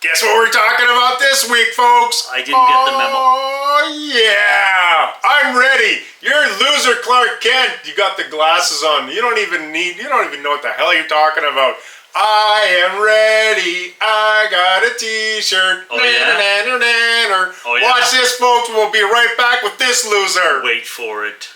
Guess what we're talking about this week, folks? I didn't get the memo. Oh, yeah. I'm ready. You're loser, Clark Kent. You got the glasses on. You don't even know what the hell you're talking about. I am ready. I got a t-shirt. Oh, yeah? Oh, yeah? Watch this, folks. We'll be right back with this loser. Wait for it.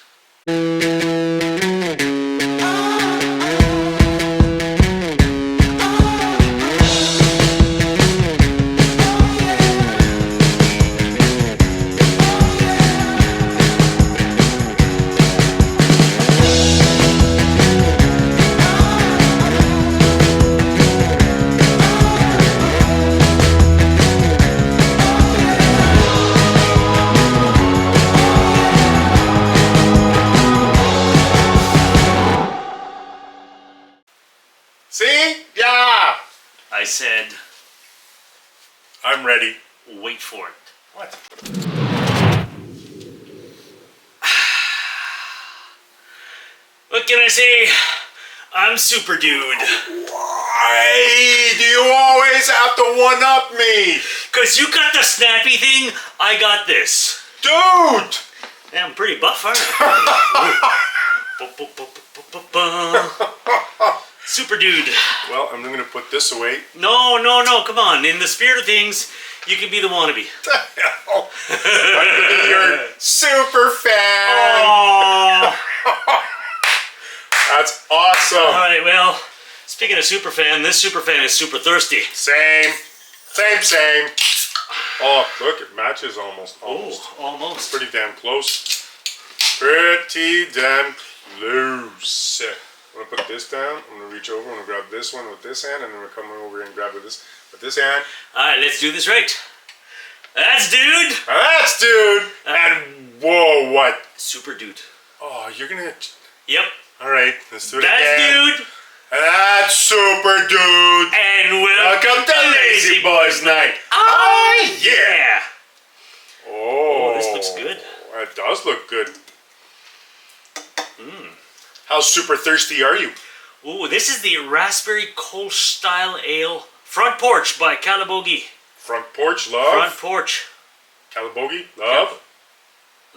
See? Yeah. I said, I'm ready. wait for it. What? What can I say? I'm super dude. Why do you always have to one-up me? Cause you got the snappy thing, I got this. Dude! Yeah, I'm pretty buff, aren't I? Super dude. Well, I'm going to put this away. No, come on. In the spirit of things, you can be the wannabe. I'm going to be your super fan. Aww. That's awesome. Alright, well, speaking of super fan, this super fan is super thirsty. Same. Oh, look, it matches almost. Oh, almost. Pretty damn close. Pretty damn close. I'm going to put this down. I'm going to reach over. I'm going to grab this one with this hand, and then we're coming over here and grab with this hand. Alright, let's do this right. That's dude. That's dude. And whoa, what? Super dude. Oh, you're going to... Yep. Alright, let's do it That's again. dude. That's super dude. And welcome to Lazyboys night. Oh, yeah. Oh, this looks good. It does look good. How super thirsty are you? Ooh, this is the Raspberry Kolsch Style Ale Front Porch by Calabogie. Front porch, love. Front Porch. Calabogie, love.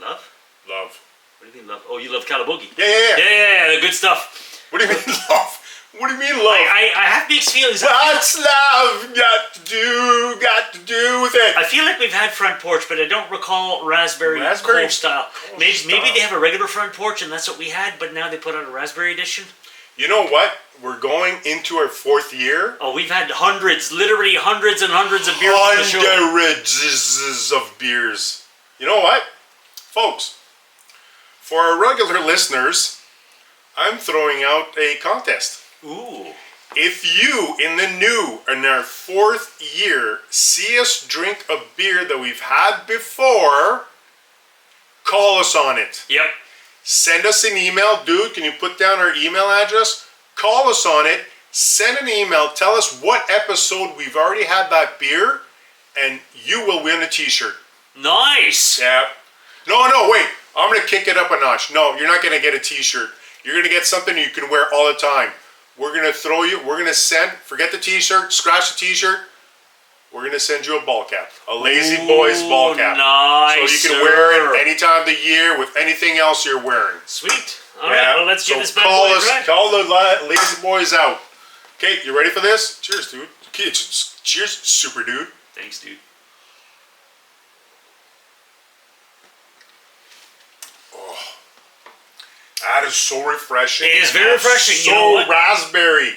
Love? Love. What do you mean love? Oh, you love Calabogie. Yeah. Yeah, the good stuff. What do you mean love? What do you mean love? I have mixed feelings. What's love got to do with it? I feel like we've had Front Porch, but I don't recall Raspberry Kolsch Style. Maybe they have a regular Front Porch and that's what we had, but now they put out a Raspberry edition. You know what? We're going into our 4th year. Oh, we've had literally hundreds and hundreds of beers on the show. Hundreds of beers. You know what? Folks, for our regular listeners, I'm throwing out a contest. Ooh. If you, in our 4th year, see us drink a beer that we've had before, call us on it. Yep. Send us an email. Dude, can you put down our email address? Call us on it. Send an email. Tell us what episode we've already had that beer, and you will win a t-shirt. Nice. Yeah. No, wait. I'm going to kick it up a notch. No, you're not going to get a t-shirt. You're going to get something you can wear all the time. We're going to forget the t-shirt, scratch the t-shirt. We're going to send you a ball cap. A Lazyboys ball cap. Nice. So you can wear it any time of the year with anything else you're wearing. Sweet. All right, well, let's get this bad boy right. Call the Lazyboys out. Okay, you ready for this? Cheers, dude. Cheers, super dude. Thanks, dude. That is so refreshing. It is very refreshing. So you know what? raspberry.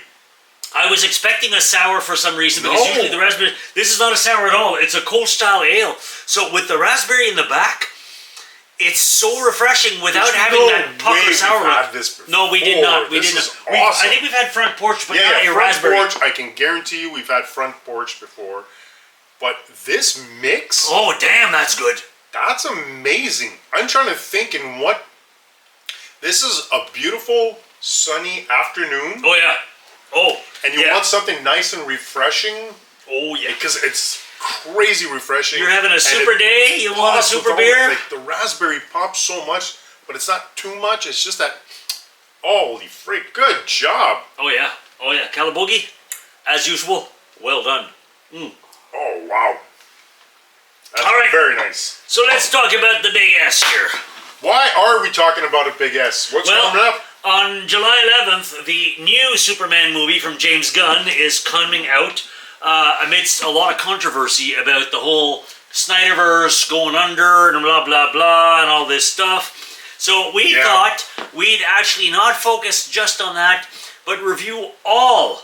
I was expecting a sour for some reason, because usually the raspberry... This is not a sour at all. It's a Kolsch Style Ale. So with the raspberry in the back, it's so refreshing without having that pucker sour. No, we did not. We did not. Awesome. I think we've had Front Porch, but not a front raspberry. Porch, I can guarantee you we've had Front Porch before. But this mix... Oh, damn, that's good. That's amazing. I'm trying to think in what... This is a beautiful, sunny afternoon. Oh, yeah. Oh, and you want something nice and refreshing. Oh, yeah. Because it's crazy refreshing. You're having a super day, you want a super beer? Like the raspberry pops so much, but it's not too much. It's just that, holy freak, good job. Oh, yeah. Oh, yeah. Calabogie, as usual, well done. Oh, wow. That's All right. very nice. So let's talk about the big S here. Why are we talking about a big S? What's coming up? On July 11th, the new Superman movie from James Gunn is coming out amidst a lot of controversy about the whole Snyderverse going under and blah, blah, blah, and all this stuff. So we thought we'd actually not focus just on that, but review all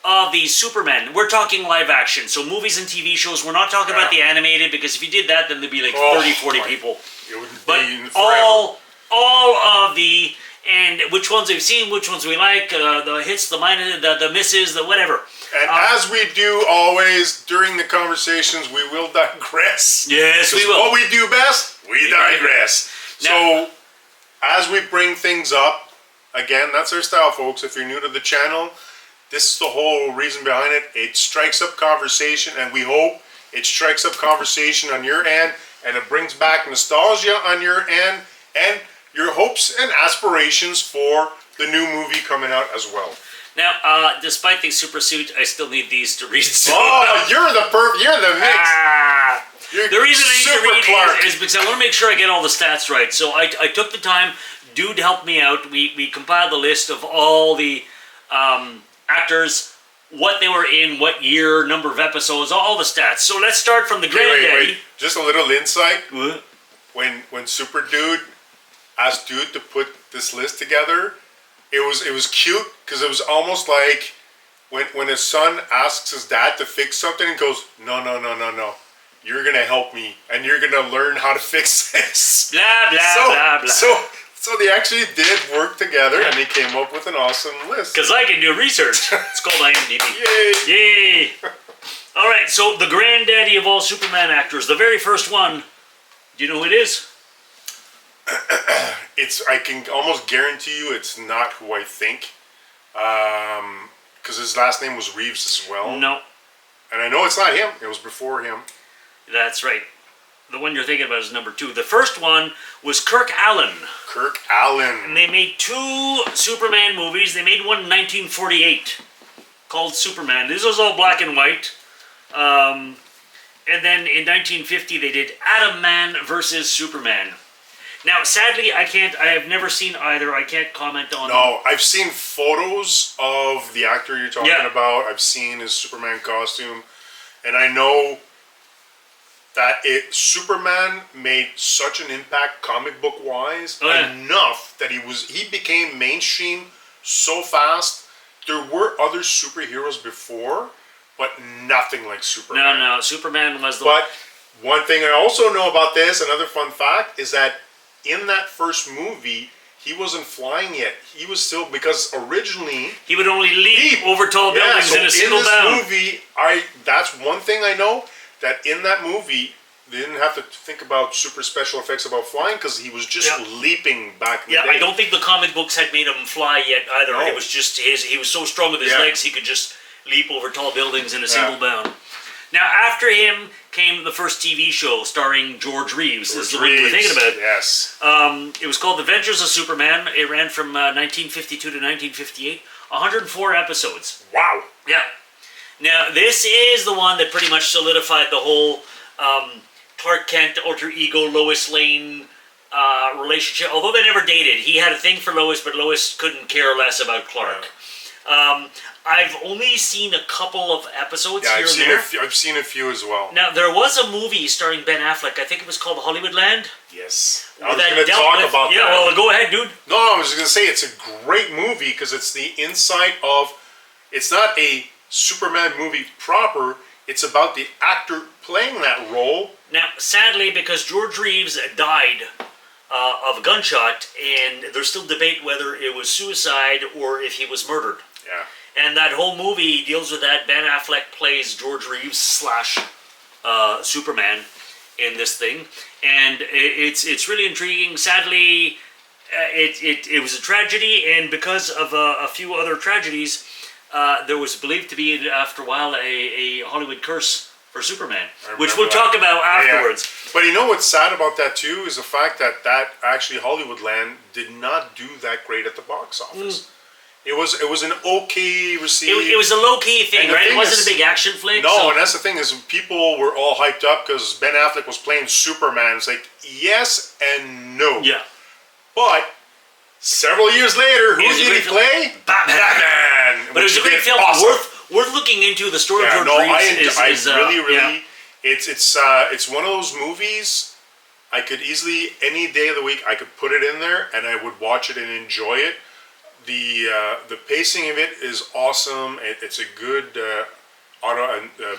of the Superman. We're talking live action, so movies and TV shows. We're not talking about the animated, because if you did that, then there'd be like 30, 40 people. It would But be all of the, and which ones we've seen, which ones we like, the hits, the minus, the misses, the whatever. And as we do always during the conversations, we will digress. Yes, we will. What we do best, we digress. So, as we bring things up, again, that's our style, folks. If you're new to the channel, this is the whole reason behind it. It strikes up conversation, and we hope it strikes up conversation on your end, and it brings back nostalgia on your end, and your hopes and aspirations for the new movie coming out as well. Now, despite the super suit, I still need these to read. Oh, you're the mix. The reason I need to read is because I want to make sure I get all the stats right. So I took the time. Dude helped me out. We compiled the list of all the actors, what they were in, what year, number of episodes, all the stats. So let's start from the granddaddy. Wait. Just a little insight. What? When Super Dude asked Dude to put this list together, it was cute, because it was almost like when his son asks his dad to fix something and goes, no. You're going to help me, and you're going to learn how to fix this. Blah, blah, blah. So they actually did work together, and they came up with an awesome list. Because I can do research. It's called IMDb. Yay! All right, so the granddaddy of all Superman actors, the very first one, do you know who it is? I can almost guarantee you it's not who I think. Because his last name was Reeves as well. No. And I know it's not him. It was before him. That's right. The one you're thinking about is number 2. The first one was Kirk Allen. Kirk Allen. And they made 2 Superman movies. They made one in 1948 called Superman. This was all black and white. And then in 1950 they did Atom Man versus Superman. Now, sadly, I have never seen either. I can't comment on. No, I've seen photos of the actor you're talking about. I've seen his Superman costume, and I know that Superman made such an impact comic book wise, enough that he became mainstream so fast. There were other superheroes before, but nothing like Superman. No, Superman was the one. But one thing I also know about this, another fun fact, is that in that first movie, he wasn't flying yet. He was still, because originally he would only leap over tall buildings in a single bound. In this movie, that's one thing I know, that in that movie they didn't have to think about super special effects about flying, because he was just leaping back in the day. I don't think the comic books had made him fly yet either. No. It was just he was so strong with his legs he could just leap over tall buildings in a single bound. Now, after him came the first TV show starring George Reeves. This is the one we're thinking about. Yes. It was called The Adventures of Superman. It ran from 1952 to 1958. 104 episodes. Wow. Yeah. Now, this is the one that pretty much solidified the whole Clark Kent, alter ego, Lois Lane relationship. Although they never dated. He had a thing for Lois, but Lois couldn't care less about Clark. I've only seen a couple of episodes here and there. I've seen a few as well. Now, there was a movie starring Ben Affleck. I think it was called Hollywoodland. Yes. I was going to talk about that. Yeah, well, go ahead, dude. No, I was going to say it's a great movie, because it's the insight of... It's not a Superman movie proper. It's about the actor playing that role. Now, sadly, because George Reeves died of a gunshot, and there's still debate whether it was suicide or if he was murdered. Yeah. And that whole movie deals with that. Ben Affleck plays George Reeves / Superman in this thing, and it's really intriguing. Sadly, it was a tragedy, and because of a few other tragedies, there was believed to be, after a while, a Hollywood curse for Superman, which we'll talk about afterwards. Yeah. But you know what's sad about that too is the fact that actually Hollywoodland did not do that great at the box office. It was an okay received. It was a low key thing, And the right? It thing wasn't is- a big action flick. No, so- and that's the thing is people were all hyped up because Ben Affleck was playing Superman. It's like yes and no. yeah. But several years later, who It was a did he great film. play? Batman. Batman. But it was a great film. Worth looking into. The story of George Reeves is really. yeah. It's one of those movies. I could easily any day of the week I could put it in there and I would watch it and enjoy it. The pacing of it is awesome. It's a good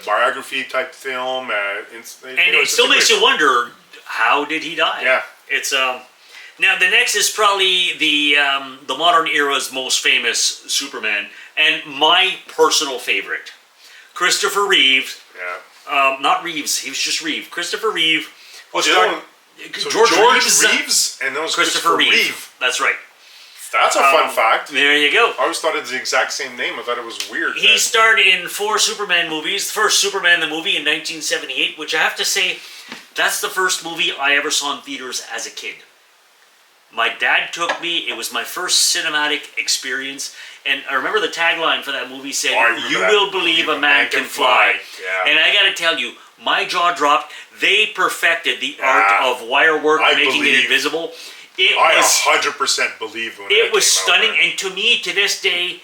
biography type film. And it still makes you wonder, how did he die? Yeah. It's now the next is probably the modern era's most famous Superman, and my personal favorite, Christopher Reeve. Yeah. Not Reeves. He was just Reeve. Christopher Reeve. Oh, so George Reeves, Reeves, and that was Christopher Reeve. That's right. That's a fun fact. There you go. I always thought it was the exact same name. I thought it was weird. He starred in 4 Superman movies. The first Superman the movie in 1978, which I have to say, that's the first movie I ever saw in theaters as a kid. My dad took me. It was my first cinematic experience. And I remember the tagline for that movie said, "You will believe a man can fly." Yeah. And I got to tell you, my jaw dropped. They perfected the art of wire work, making it invisible. I 100% believe when it was came stunning, out, and to me, to this day,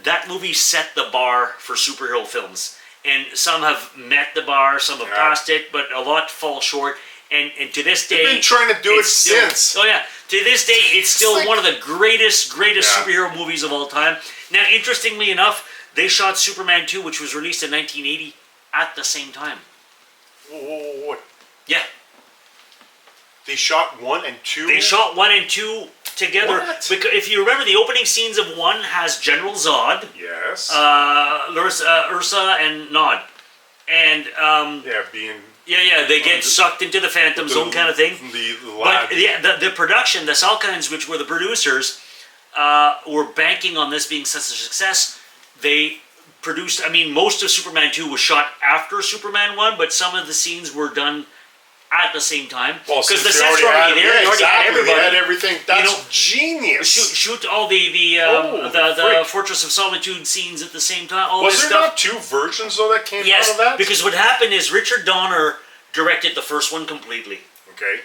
that movie set the bar for superhero films. And some have met the bar, some have passed it, but a lot fall short. And to this day, they've been trying to do it since. Oh yeah, to this day, it's still like, one of the greatest superhero movies of all time. Now, interestingly enough, they shot Superman 2, which was released in 1980, at the same time. What? Yeah. They shot 1 and 2? They shot 1 and 2 together. What? Because if you remember, the opening scenes of 1 has General Zod, Yes. Ursa, and Nod. And, they get sucked into the Phantom Zone kind of thing. But the production, the Salkinds, which were the producers, were banking on this being such a success. They produced, most of Superman 2 was shot after Superman 1, but some of the scenes were done at the same time. Because the sets were already there. They already had everybody. They had everything. That's genius. Shoot all the Fortress of Solitude scenes at the same time. Was there not 2 versions, though, that came out of that? Because what happened is Richard Donner directed the first one completely. Okay.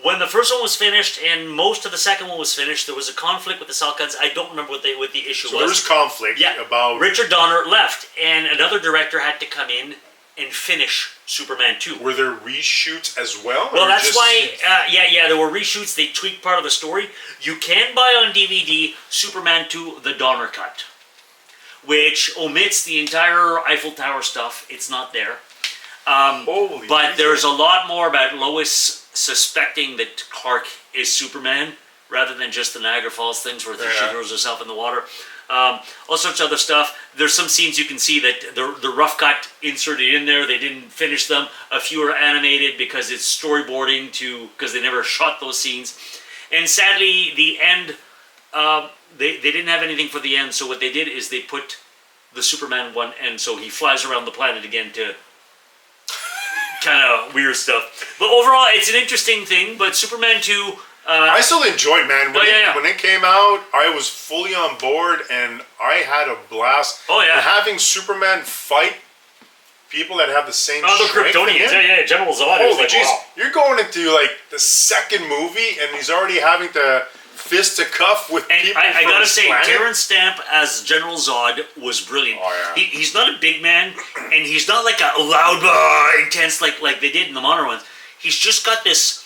When the first one was finished and most of the second one was finished, there was a conflict with the Salkinds. I don't remember what the issue was. So there was conflict about... Richard Donner left, and another director had to come in and finish Superman 2. Were there reshoots as well? Well, that's why, there were reshoots. They tweaked part of the story. You can buy on DVD Superman 2, the Donner cut, which omits the entire Eiffel Tower stuff. It's not there. But there's a lot more about Lois suspecting that Clark is Superman, rather than just the Niagara Falls things where she throws herself in the water. All sorts of other stuff. There's some scenes you can see that the rough cut inserted in there. They didn't finish them. A few are animated because it's storyboarding because they never shot those scenes. And sadly, the end, they didn't have anything for the end. So what they did is they put the Superman one, and so he flies around the planet again to kind of weird stuff. But overall, it's an interesting thing. But Superman 2... I still enjoyed, man. When it came out, I was fully on board, and I had a blast. Oh, yeah. And having Superman fight people that have the same the strength Kryptonians. General Zod. Holy jeez. You're going into, the second movie, and he's already having to fist to cuff with people I gotta say, planet. Terrence Stamp as General Zod was brilliant. Oh, yeah. He's not a big man, and he's not like a loud, intense like they did in the modern ones. He's just got this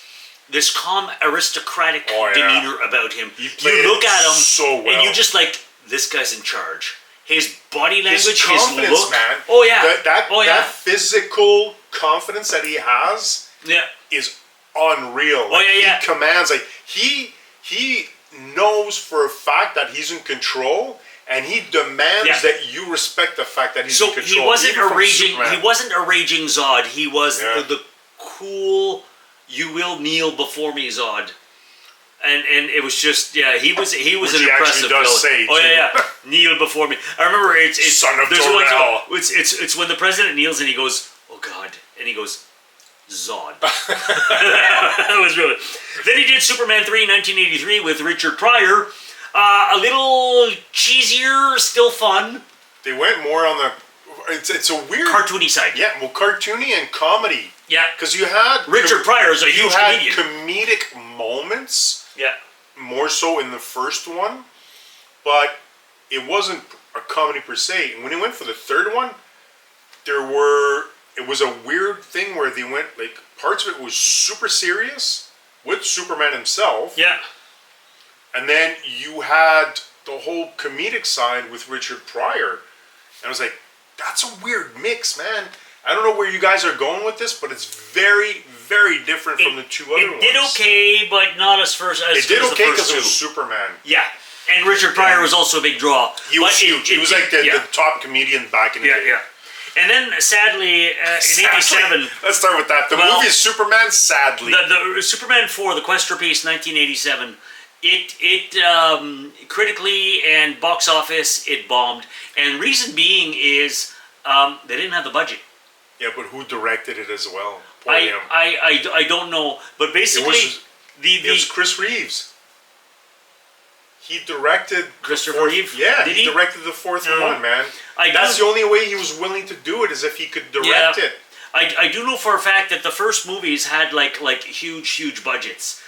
calm, aristocratic demeanor about him. You look at him, so well. and you just this guy's in charge. His body language, his confidence, his look. Man. Oh yeah. That physical confidence that he has is unreal. He commands. He knows for a fact that he's in control, and he demands that you respect the fact that he's in control. So he wasn't a raging Zod. He was the cool, you will kneel before me Zod. And it was just he was an impressive villain. Kneel before me. I remember it's Son of Jor-El. It's when the president kneels and he goes, oh God, and he goes, Zod. That was really. Then he did Superman 3 in 1983 with Richard Pryor. A little cheesier, still fun. They went more on the. It's a weird Cartoony side. Yeah, well, cartoony and comedy. Yeah. Because you had Richard Pryor is a huge comedian. Comedic moments. Yeah. More so in the first one, but it wasn't a comedy per se. And when they went for the third one, it was a weird thing where they went, like, parts of it was super serious with Superman himself. Yeah. And then you had the whole comedic side with Richard Pryor. And I was like, that's a weird mix, man. I don't know where you guys are going with this, but it's very, very different from the two other ones. It did okay, but not as first as It did as okay the because first it was two. Superman. Yeah. And Richard Pryor was also a big draw. He was huge. He was like the top comedian back in the day. Yeah. And then, sadly, in '87... Let's start with that. The movie is Superman, sadly. The Superman 4, The Quest for Peace, 1987, it critically and box office, it bombed. And reason being is they didn't have the budget. Yeah, but who directed it as well? Poor him. I don't know. But basically... It was Chris Reeves. He directed Christopher Reeve? Yeah, Did he directed the fourth one, man. That's the only way he was willing to do it, is if he could direct it. I do know for a fact that the first movies had like huge budgets.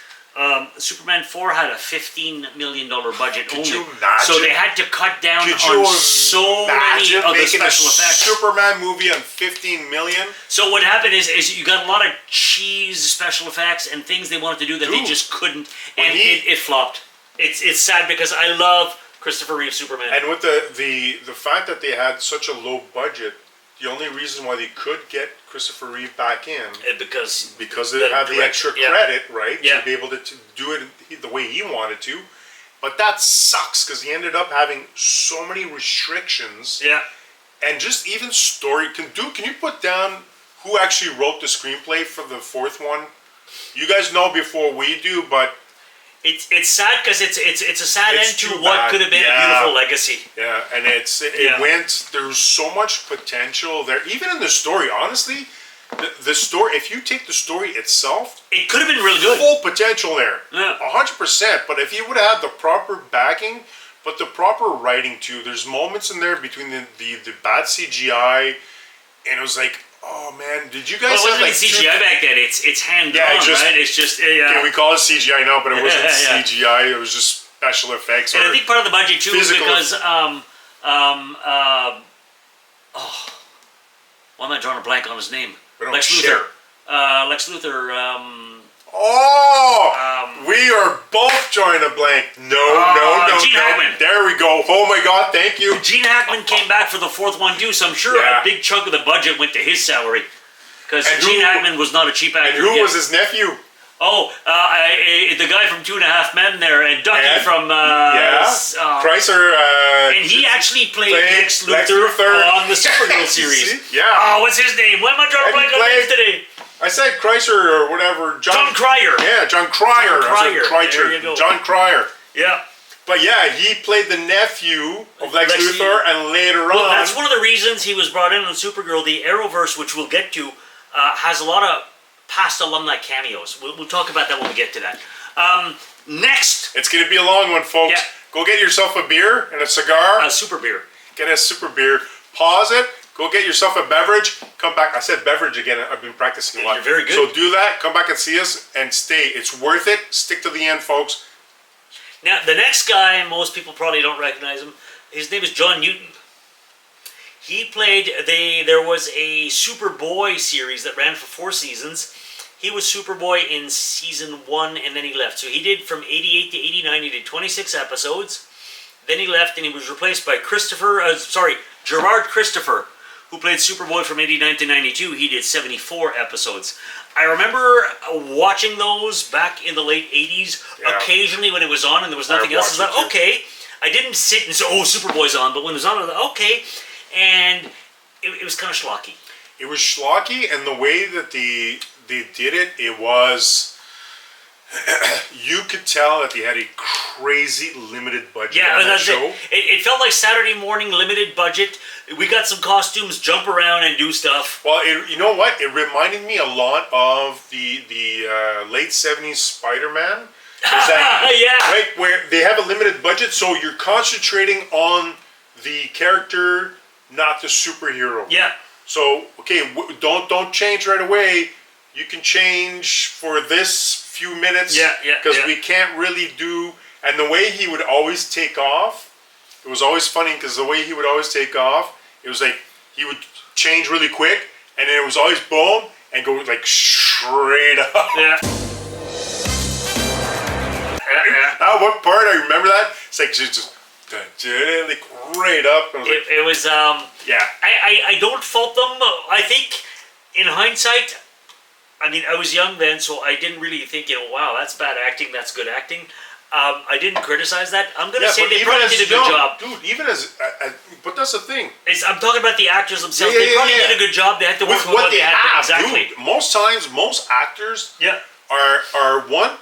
Superman 4 had a $15 million budget Could only. you imagine? So they had to cut down on so many of the special effects. Superman movie on $15 million? So what happened is you got a lot of cheese special effects and things they wanted to do that they just couldn't, and it flopped. It's sad because I love Christopher Reeve Superman. And with the fact that they had such a low budget, the only reason why they could get Christopher Reeve back in because they had the extra credit, right? To be able to do it the way he wanted to. But that sucks because he ended up having so many restrictions. Yeah. And just even story. Can you put down who actually wrote the screenplay for the fourth one? You guys know before we do, but it's sad because it's a sad end to what could have been a beautiful legacy. Yeah, and it went. There's so much potential there, even in the story. Honestly, the story. If you take the story itself, it could have been really good. Full potential there, 100%. But if you would have had the proper backing, but the proper writing too, there's moments in there between the bad CGI, and it was like, oh man, did you guys? Well, it wasn't CGI back then. It's hand drawn, right? It's just we call it CGI now, but it wasn't CGI. It was just special effects. And I think part of the budget too is because why am I drawing a blank on his name? Lex Luthor. Lex Luthor. We are both drawing a blank. No. Gene Hackman. There we go. Oh my God, thank you. Gene Hackman came back for the fourth one too, so I'm sure a big chunk of the budget went to his salary. Because Gene Hackman was not a cheap actor. And who was his nephew? The guy from 2.5 Men there, and Ducky from... Chrysler. And he actually played Lex Luthor on the Supergirl series. What's his name? Why am I drawing a blank on names today? I said Chrysler or whatever. John Cryer. Yeah, John Cryer. There you go. John Cryer. Yeah. But he played the nephew of Lex Luthor, and later on... that's one of the reasons he was brought in on Supergirl. The Arrowverse, which we'll get to, has a lot of past alumni cameos. We'll talk about that when we get to that. Next. It's going to be a long one, folks. Yeah. Go get yourself a beer and a cigar. A super beer. Get a super beer. Pause it. Go get yourself a beverage. Come back. I said beverage again. I've been practicing a lot. You're very good. So do that. Come back and see us and stay. It's worth it. Stick to the end, folks. Now, the next guy, most people probably don't recognize him. His name is John Newton. He played, there was a Superboy series that ran for 4 seasons. He was Superboy in season 1 and then he left. So he did from 88 to 89, he did 26 episodes. Then he left and he was replaced by Gerard Christopher, who played Superboy from 89 to 92. He did 74 episodes. I remember watching those back in the late 80s, occasionally when it was on and there was nothing else. I was like, okay. I didn't sit and say, Superboy's on, but when it was on, I was like, okay. And it was kind of schlocky. It was schlocky, and the way that they did it, it was... you could tell that they had a crazy limited budget on that show. It felt like Saturday morning limited budget. We got some costumes, jump around and do stuff. Well, you know what? It reminded me a lot of the late 70s Spider-Man. Is that, Yeah. right? Where they have a limited budget, so you're concentrating on the character, not the superhero. Yeah. So okay, don't change right away. You can change for this few minutes. Yeah. Because we can't really do. And the way he would always take off, it was always funny because the way he would always take off, it was like he would change really quick, and then it was always boom and go like straight up. Yeah. What part? I remember that. It's like just like right up. I was like, It was yeah. I don't fault them. I think in hindsight, I mean, I was young then, so I didn't really think, wow, that's bad acting, that's good acting. I didn't criticize that. I'm going to say they probably did a good job. Dude, even as, but that's the thing. I'm talking about the actors themselves. Yeah, they probably yeah. did a good job. They had to work With what they had. have, Exactly. dude. Most times, most actors Yeah. are one,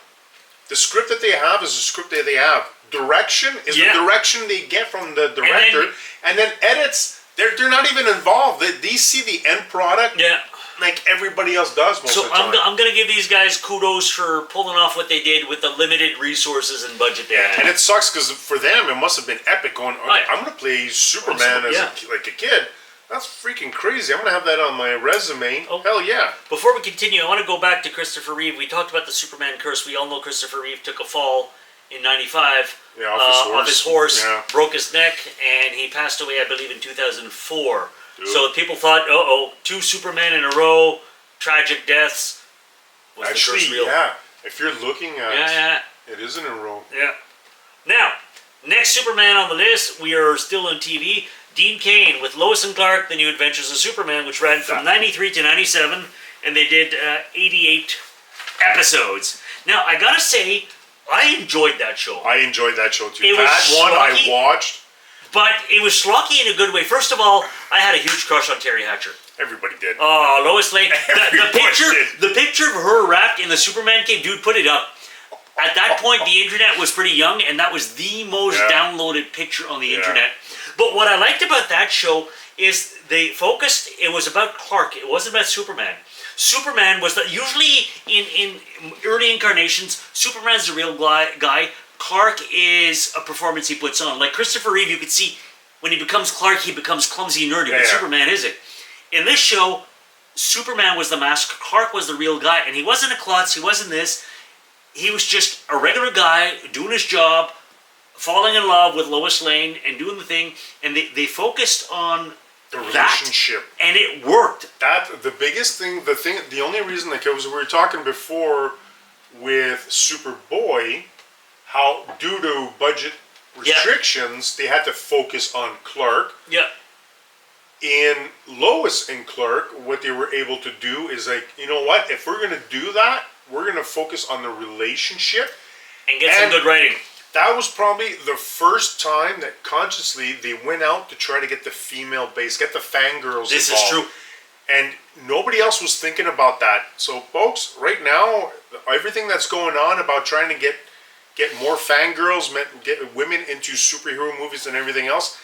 the script that they have is the script that they have. Direction is the direction they get from the director. And then edits, they're not even involved. They see the end product. Yeah. Like everybody else does most of the time. I'm going to give these guys kudos for pulling off what they did with the limited resources and budget they had. And it sucks because for them, it must have been epic going, I'm going to play Superman as a kid. That's freaking crazy. I'm going to have that on my resume. Oh. Hell yeah. Before we continue, I want to go back to Christopher Reeve. We talked about the Superman curse. We all know Christopher Reeve took a fall in 95 off his horse, broke his neck, and he passed away, I believe, in 2004. Dude. So people thought, two Superman in a row, tragic deaths. Was actually, the curse real? Yeah. If you're looking at it is in a row. Yeah. Now, next Superman on the list, we are still on TV. Dean Cain with Lois and Clark, The New Adventures of Superman, which ran from 93 to 97, and they did 88 episodes. Now, I gotta say, I enjoyed that show. I enjoyed that show too. It that was one schlocky, I watched. But it was schlocky in a good way. First of all, I had a huge crush on Terry Hatcher. Everybody did. Oh, Lois Lane. The picture of her wrapped in the Superman cape, dude, put it up. At that point, the internet was pretty young, and that was the most downloaded picture on the internet. But what I liked about that show is they focused, it was about Clark. It wasn't about Superman. Superman was usually in early incarnations, Superman's the real guy. Clark is a performance he puts on. Like Christopher Reeve, you could see when he becomes Clark, he becomes clumsy and nerdy, but Superman isn't. In this show, Superman was the mask, Clark was the real guy, and he wasn't a klutz, he wasn't this. He was just a regular guy doing his job, falling in love with Lois Lane and doing the thing, and they focused on the relationship, and it worked. That the biggest thing, the only reason, like we were talking before with Superboy, how due to budget restrictions, they had to focus on Clark. Yeah. In Lois and Clark, what they were able to do is like, you know what? If we're gonna do that, we're gonna focus on the relationship and get some good writing. That was probably the first time that consciously they went out to try to get the female base, get the fangirls involved. This is true. And nobody else was thinking about that. So, folks, right now, everything that's going on about trying to get more fangirls, get women into superhero movies and everything else,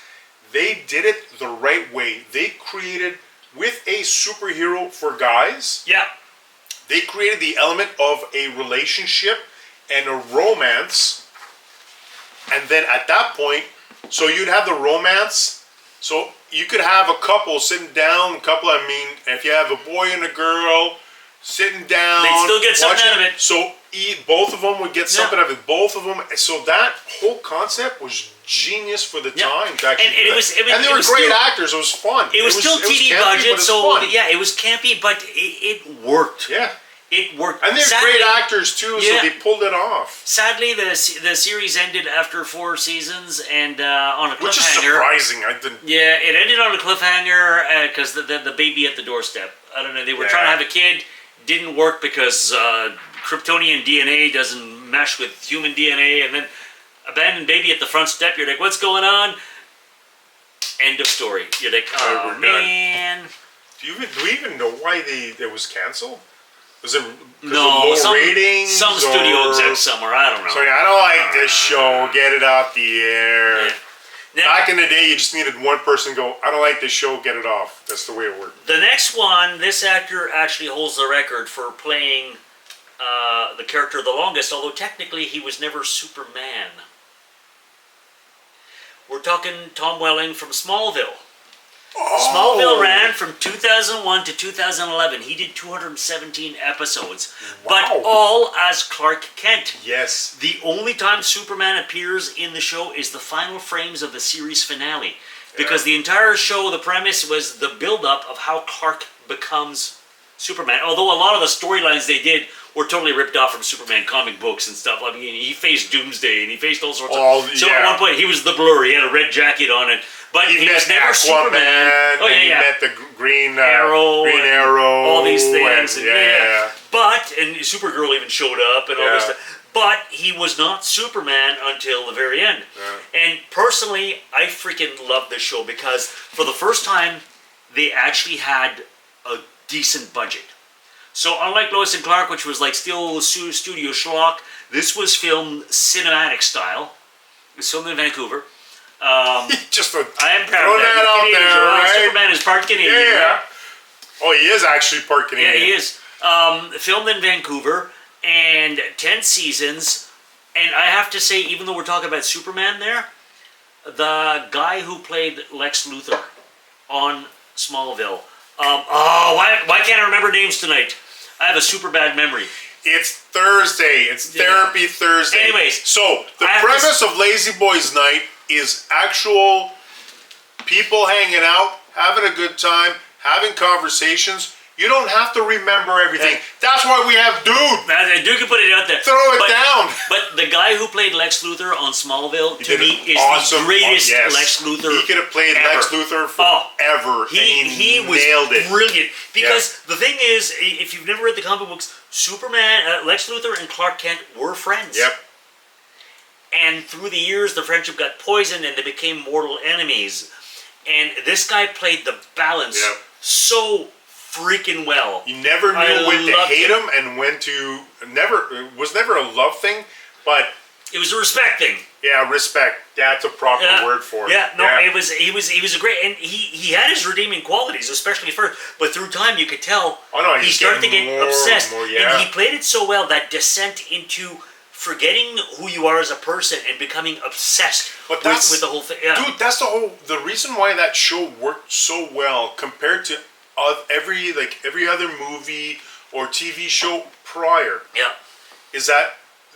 they did it the right way. They created, with a superhero for guys, they created the element of a relationship and a romance. And then at that point, so you'd have the romance. So you could have a couple sitting down, I mean, if you have a boy and a girl sitting down. They'd still get something out of it. So both of them would get something out of it. Both of them. So that whole concept was genius for the time. To actually and they were great actors. It was fun. It was still TV budget, so it was campy, but it worked. Yeah. It worked. And they're great actors too, so they pulled it off. Sadly, the series ended after 4 seasons and on a cliffhanger. Which is surprising. Yeah, it ended on a cliffhanger because the baby at the doorstep. I don't know. They were trying to have a kid. Didn't work because Kryptonian DNA doesn't mesh with human DNA, and then abandoned baby at the front step. You're like, what's going on? End of story. You're like, oh man. Do we even know why it was canceled? Was it no, ratings? Some studio exec somewhere. I don't know. So I don't like this show. Get it off the air. Yeah. Now, back in the day, you just needed one person to go, I don't like this show, get it off. That's the way it worked. The next one, this actor actually holds the record for playing the character the longest, although technically he was never Superman. We're talking Tom Welling from Smallville. Oh. Smallville ran from 2001 to 2011. He did 217 episodes, but all as Clark Kent. Yes. The only time Superman appears in the show is the final frames of the series finale, because the entire show, the premise was the build-up of how Clark becomes Superman. Although a lot of the storylines they did were totally ripped off from Superman comic books and stuff. I mean, he faced Doomsday and he faced all sorts of. So at one point he was the Blur. He had a red jacket on it, but he was never Aquaman, Superman. Oh yeah, he yeah. met the Green Arrow, all these things. And, But Supergirl even showed up and all this stuff. But he was not Superman until the very end. Yeah. And personally, I freaking love this show because for the first time, they actually had a decent budget. So unlike Lois and Clark, which was like still studio schlock, this was filmed cinematic style. It was filmed in Vancouver. Just I am proud throw of that out there, right? Superman is part Canadian. Yeah. Right? Oh, he is actually part Canadian. Yeah, he is. Filmed in Vancouver, and 10 seasons. And I have to say, even though we're talking about Superman there, the guy who played Lex Luthor on Smallville. Why can't I remember names tonight? I have a super bad memory. It's Thursday. It's Therapy Thursday. Anyways, so the premise of Lazyboys Night is actual people hanging out, having a good time, having conversations. You don't have to remember everything. That's why we have Dude. Dude can put it out there. Throw it down. But the guy who played Lex Luthor on Smallville, to me, is awesome, the greatest Lex Luthor. He could have played ever. Lex Luthor forever. He was nailed it. Brilliant. Because the thing is, if you've never read the comic books, Superman, Lex Luthor and Clark Kent were friends. Yep. And through the years, the friendship got poisoned and they became mortal enemies. And this guy played the balance so freaking well. You never knew when to hate him and when to it was never a love thing, but it was a respect thing. Yeah, respect. That's a proper word for it. He was a great, and he had his redeeming qualities, especially first. But through time, you could tell he started to get obsessed, and he played it so well that descent into forgetting who you are as a person and becoming obsessed with the whole thing. Yeah. Dude, that's the reason why that show worked so well compared to every other movie or TV show prior. Yeah. Is that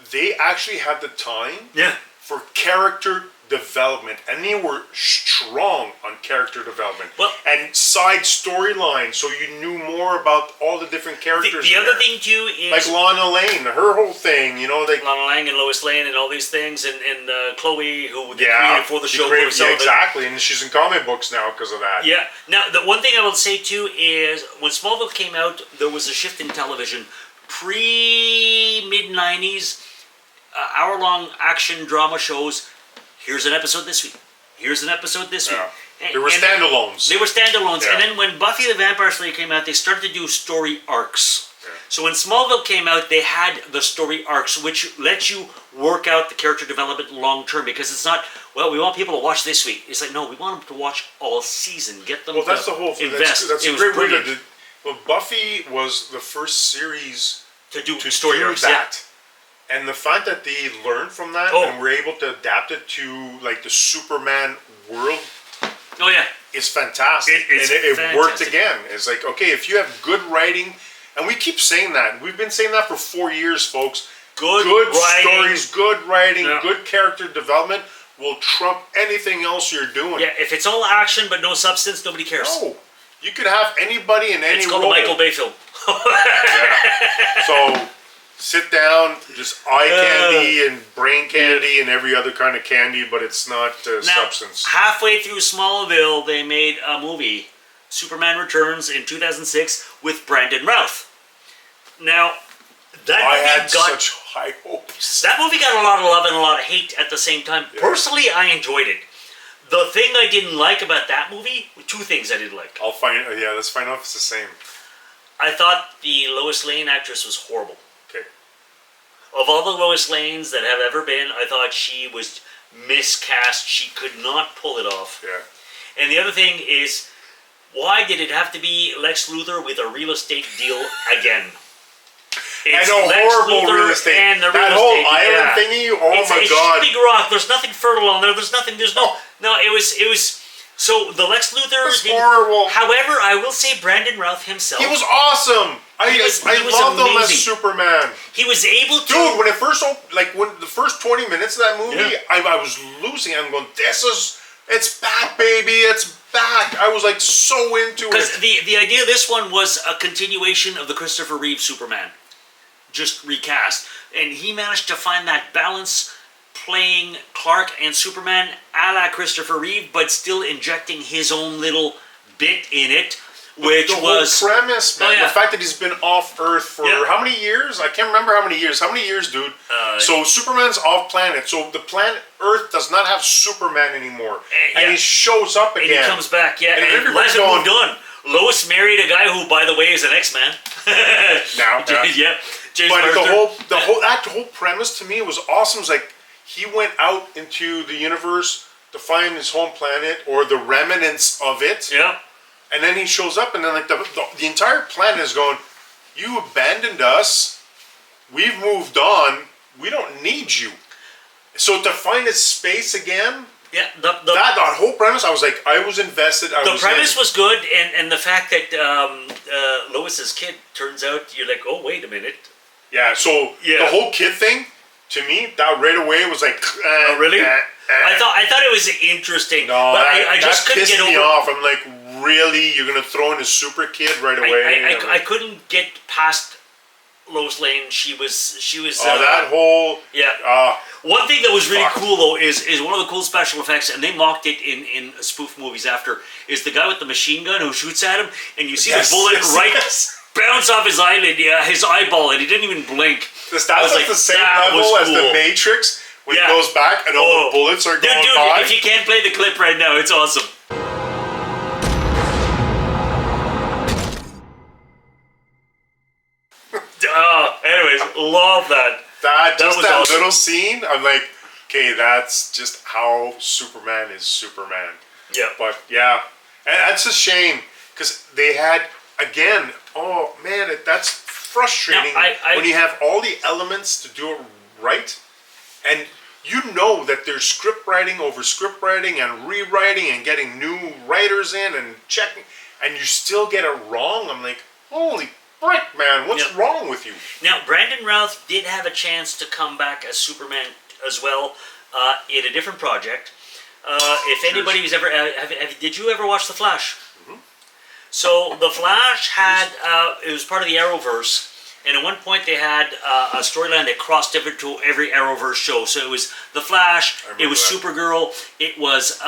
they actually had the time for character development, and they were strong on character development and side storylines, so you knew more about all the different characters. The other thing too is like Lana Lane, her whole thing, like Lana Lang and Lois Lane and all these things, and Chloe, who they created for the show. Exactly, and she's in comic books now because of that. Yeah. Now, the one thing I will say too is when Smallville came out, there was a shift in television. Mid-90s, hour-long action drama shows. Here's an episode this week. Here's an episode this week. They were standalones. They were standalones. And then when Buffy the Vampire Slayer came out, they started to do story arcs. Yeah. So when Smallville came out, they had the story arcs, which let you work out the character development long term, because it's not, well, we want people to watch this week. It's like, no, we want them to watch all season. Get them that's the whole thing. Invest. That's a great way to do. Well, Buffy was the first series to do story arcs. That. And the fact that they learned from that and were able to adapt it to like the Superman world is fantastic. It worked again. It's like, okay, if you have good writing, and we keep saying that. We've been saying that for 4 years, folks. Good stories, good writing, good character development will trump anything else you're doing. Yeah, if it's all action but no substance, nobody cares. No. You could have anybody in any role. It's called a Michael Bay film. So sit down, just eye candy and brain candy and every other kind of candy, but it's not substance. Halfway through Smallville, they made a movie, Superman Returns, in 2006 with Brandon Routh. Now, I had such high hopes. That movie got a lot of love and a lot of hate at the same time. Yeah. Personally, I enjoyed it. The thing I didn't like about that movie, two things I didn't like. Let's find out if it's the same. I thought the Lois Lane actress was horrible. Okay. Of all the Lois Lanes that have ever been, I thought she was miscast. She could not pull it off. Yeah. And the other thing is, why did it have to be Lex Luthor with a real estate deal again? And It's a Lex horrible Luthor real estate. and the That real whole estate, island yeah. thingy. Oh It's my just god. a big rock. There's nothing fertile on there. There's nothing. There's no. It was. So the Lex Luthor It's thing. horrible. However, I will say Brandon Routh himself. He was awesome. I was loved him as amazing. Superman. He was able to. Dude, when the first 20 minutes of that movie, Yeah. I was losing. I'm going, it's back, baby, it's back. I was like so into Because it. the idea of this one was a continuation of the Christopher Reeve Superman, just recast, and he managed to find that balance, playing Clark and Superman a la Christopher Reeve, but still injecting his own little bit in it. Which the was whole premise, man. Oh, yeah. The fact that he's been off Earth for Yeah. how many years? I can't remember how many years. How many years, dude? So Superman's off planet. So the planet Earth does not have Superman anymore, yeah. and he shows up again. and he comes back, yeah. And And everybody's Liza going- moved on. Lois married a guy who, by the way, is an X-Man. Now, yeah. James But Gunn. that whole premise to me was awesome. It's like he went out into the universe to find his home planet or the remnants of it. Yeah. And then he shows up, and then like the entire planet is going, "You abandoned us. We've moved on. We don't need you." So to find his space again, Yeah. that whole premise, I was like, I was invested. The premise was good, and the fact that Lois's kid turns out, you're like, oh, wait a minute. yeah. So Yeah. the whole kid thing, to me, that right away was like, Oh, really? I thought it was interesting, No, but I just that couldn't pissed get me over. off. I'm like, really? You're gonna throw in a super kid right away? I couldn't get past Lois Lane. She was. That whole Yeah. One thing that was really fuck. cool though is one of the cool special effects, and they mocked it in spoof movies after, is the guy with the machine gun who shoots at him, and you see Yes, the bullet yes. bounce off his eyelid, his eyeball, and he didn't even blink. That's I was like the same that level was as the cool. Matrix when Yeah. he goes back and all the bullets are going Dude, by. if you can't play the clip right now, it's awesome. Anyways, love that. That was awesome. little scene, I'm like, okay, that's just how Superman is Superman. Yeah. But yeah, and that's a shame because they had again. Oh man, that's frustrating Now, I- when you have all the elements to do it right, and you know that there's script writing over script writing and rewriting and getting new writers in and checking, and you still get it wrong. I'm like, holy frick, man, what's Yep. wrong with you? Now, Brandon Routh did have a chance to come back as Superman as well in a different project. If anybody was ever, did you ever watch The Flash? So The Flash had it was part of the Arrowverse, and at one point they had a storyline that crossed over to every Arrowverse show. So it was The Flash, it was that. Supergirl, it was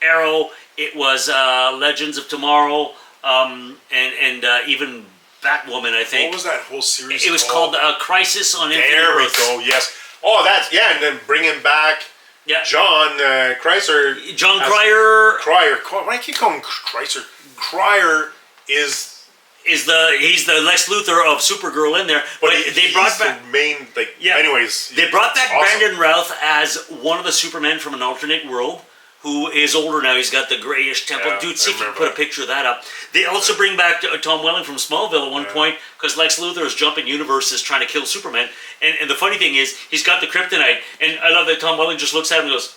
Arrow, it was Legends of Tomorrow, and even Batwoman, I think. What was that whole series? It was called Crisis on Infinite There we Earths. go. Yes. Oh, that's yeah, and then bringing back Yeah. John Chrysler. John Cryer Cryer. Why do I keep calling him Chrysler? Cryer is. he's the Lex Luthor of Supergirl in there, but they brought back. the main like. Yeah. Anyways, They brought back awesome. Brandon Routh as one of the Supermen from an alternate world, who is older now. He's got the grayish temple. Yeah, Dude, see I if you can remember put a that. picture of that up. They also bring back Tom Welling from Smallville at one point, because Lex Luthor is jumping universes trying to kill Superman. And the funny thing is, he's got the kryptonite, and I love that Tom Welling just looks at him and goes,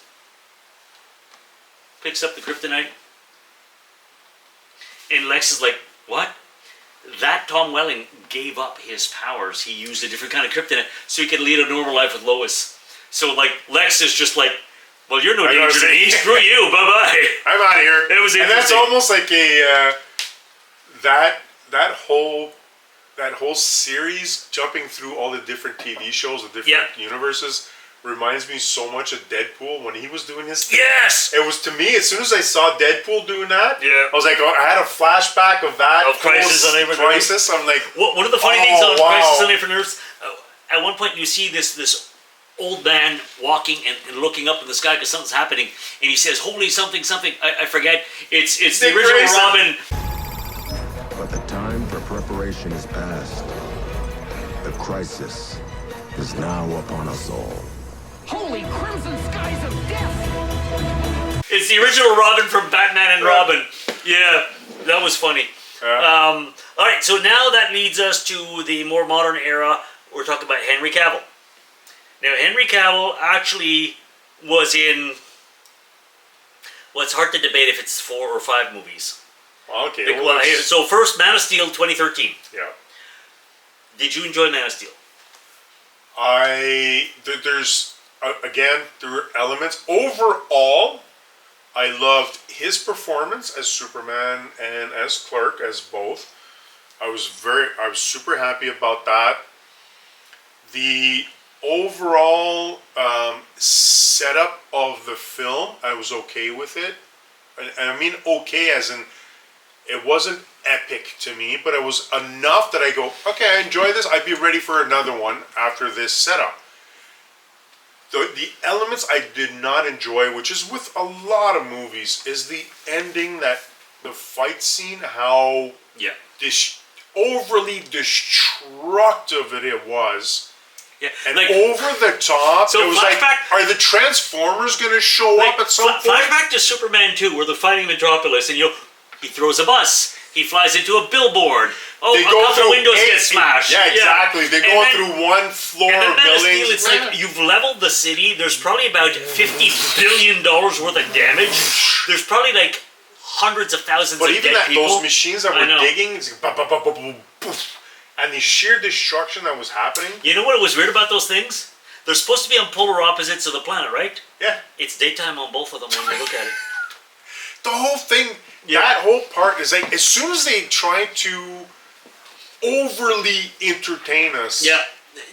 picks up the kryptonite, and Lex is like, what? That Tom Welling gave up his powers. He used a different kind of kryptonite so he could lead a normal life with Lois. So like Lex is just like, well, you're no danger to me. Screw you. Bye bye. I'm out of here. It was and that's interesting. almost like a that whole series jumping through all the different TV shows, the different universes, reminds me so much of Deadpool when he was doing his thing. Yes. It was, to me, as soon as I saw Deadpool doing that, Yeah. I was like, I had a flashback of that. Of Crisis on Infinite Earths. Crisis. I'm like, One of the funny Oh, things on wow. Crisis on Infinite Earths, at one point you see this old man walking and looking up in the sky because something's happening, and he says, "Holy something, something." I forget. It's the Dick original Grayson. Robin. But the time for preparation is past. The crisis is now upon us all. Holy crimson skies of death! It's the original Robin from Batman and Robin. Yeah, that was funny. All right, so now that leads us to the more modern era. We're talking about Henry Cavill. Now, Henry Cavill actually was in... Well, it's hard to debate if it's 4 or 5 movies. Okay. Well, so first, Man of Steel 2013. Yeah. Did you enjoy Man of Steel? There's again, there were elements. Overall, I loved his performance as Superman and as Clark, as both. I was super happy about that. The overall setup of the film, I was okay with it. And I mean okay as in, it wasn't epic to me, but it was enough that I go, okay, I enjoy this. I'd be ready for another one after this setup. The elements I did not enjoy, which is with a lot of movies, is the ending, that the fight scene, how overly destructive it was. Yeah, and like, over the top. So it was like, are the Transformers going to show up at some point? Flashback to Superman 2, where they're fighting Metropolis, and he throws a bus. He flies into a billboard. Oh, a couple windows get smashed. Yeah, exactly. They're going through one floor of buildings. It's like you've leveled the city. There's probably about $50 billion worth of damage. There's probably like hundreds of thousands of dead people. But even those machines that were digging, it's and the sheer destruction that was happening. You know what was weird about those things? They're supposed to be on polar opposites of the planet, right? Yeah. It's daytime on both of them when you look at it. The whole thing, that whole part is like, as soon as they try to overly entertain us,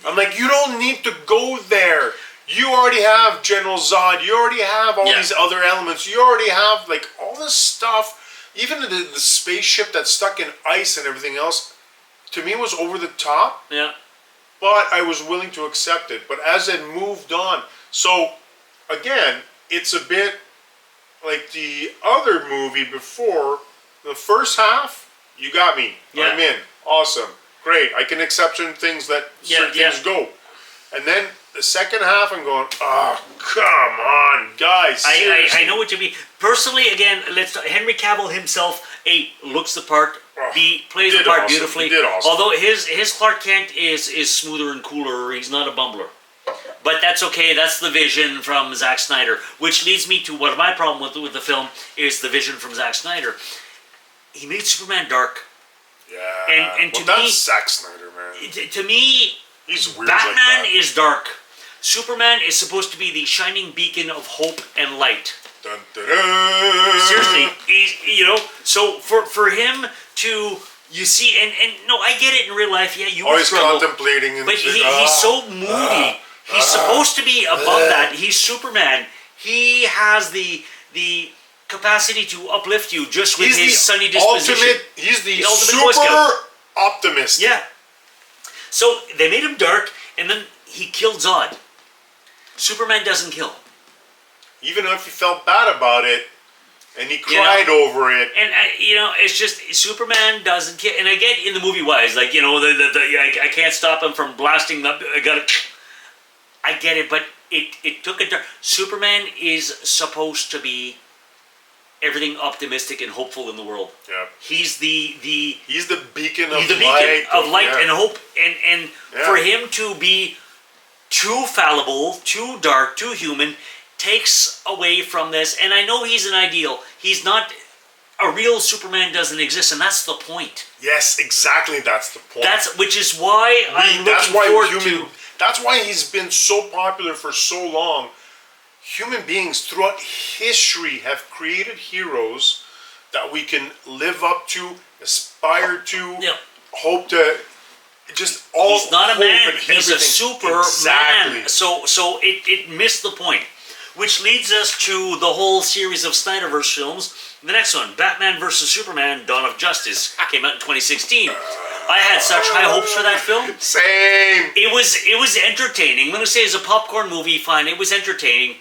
I'm like, you don't need to go there. You already have General Zod. You already have all these other elements. You already have like all this stuff. Even the spaceship that's stuck in ice and everything else, to me was over the top. Yeah. But I was willing to accept it. But as it moved on, so again, it's a bit like the other movie before. The first half, you got me. I'm in. Awesome. Great. I can accept certain things that certain things go. And then the second half, I'm going, oh, come on, guys. I know what you mean. Personally, again, Henry Cavill himself, A, looks the part, B, plays the part beautifully. He did awesome. Although his Clark Kent is smoother and cooler. He's not a bumbler. But that's okay. That's the vision from Zack Snyder. Which leads me to what my problem with the film is the vision from Zack Snyder. He made Superman dark. Yeah. And to me, that's Zack Snyder, man. To me, he's weird. Batman like that. is dark. Superman is supposed to be the shining beacon of hope and light. Dun, dun, dun. Seriously, so for him to, you see, and no, I get it in real life. Yeah, you always struggle, contemplating, but he's so moody. He's supposed to be above that. He's Superman. He has the capacity to uplift you just with his sunny disposition. He's the ultimate super optimist. Yeah. So they made him dark, and then he killed Zod. Superman doesn't kill. Even if he felt bad about it, and he cried over it. And it's just Superman doesn't kill. And again, in the movie wise, like I can't stop him from blasting the. I get it, but it took a turn. Superman is supposed to be everything optimistic and hopeful in the world. Yeah. He's the beacon of light and hope. And for him to be too fallible, too dark, too human, takes away from this. And I know he's an ideal. He's not. A real Superman doesn't exist, and that's the point. Yes, exactly. That's the point. Which is why I'm looking forward to. That's why he's been so popular for so long. Human beings throughout history have created heroes that we can live up to, aspire to, hope to. Just all. He's not a man. He's a Superman. Exactly. So it missed the point. Which leads us to the whole series of Snyderverse films. The next one, Batman vs. Superman, Dawn of Justice, came out in 2016. I had such high hopes for that film. Same. It was entertaining. I'm going to say it's a popcorn movie, fine. It was entertaining.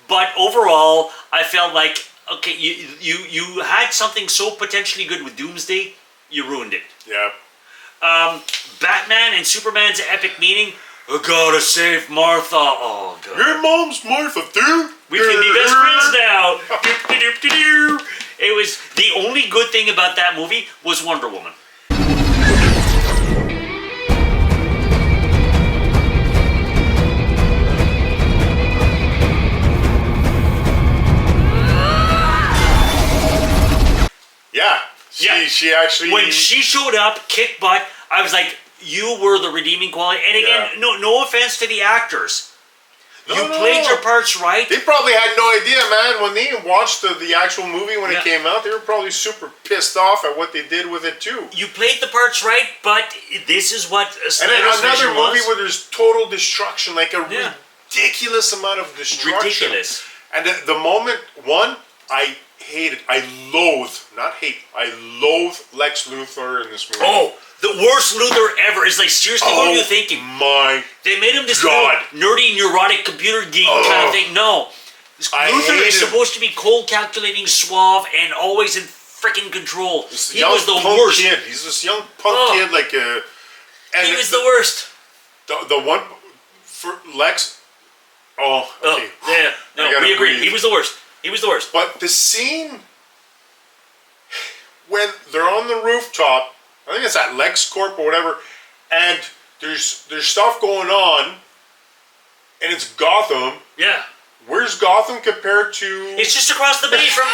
But overall, I felt like, okay, you had something so potentially good with Doomsday, you ruined it. Yeah. Batman and Superman's epic meaning, I gotta save Martha. Oh, God. Your mom's Martha, dude. We can be best friends now. It was the only good thing about that movie was Wonder Woman. she actually when she showed up, kicked butt. I was like, you were the redeeming quality. And again, no offense to the actors. You played your parts right. They probably had no idea, man. When they watched the actual movie when it came out, they were probably super pissed off at what they did with it too. You played the parts right, but this is what and then Snyder's another vision movie was. where there's total destruction, like a ridiculous amount of destruction. Ridiculous. And the moment I hated, I loathe Lex Luthor in this movie. Oh, the worst Luthor ever. Is like, seriously, what are you thinking? My They made him this God. nerdy, neurotic computer geek kind of thing. No. Luthor is supposed to be cold, calculating, suave, and always in freaking control. He was the worst. Kid. He's this young punk kid, like a. And he was the worst. The one for Lex. Oh, okay. Yeah, no, we agree. He was the worst. He was the worst. But the scene when they're on the rooftop, I think it's at LexCorp or whatever, and there's stuff going on, and it's Gotham. Yeah. Where's Gotham compared to? It's just across the bay from.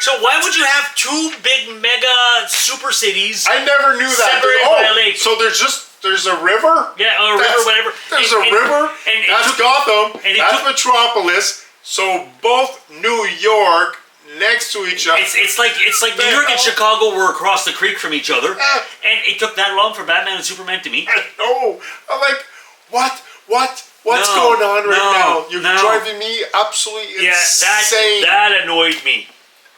So why would you have two big mega super cities? I never knew that. Separated by a lake. So there's a river. Yeah, a river, whatever. There's a river. And that's Gotham. And that's Metropolis. So both New York next to each other. It's like New York and Chicago were across the creek from each other, and it took that long for Batman and Superman to meet. I know. I'm like, what's going on right now? You're driving me absolutely insane. That annoyed me.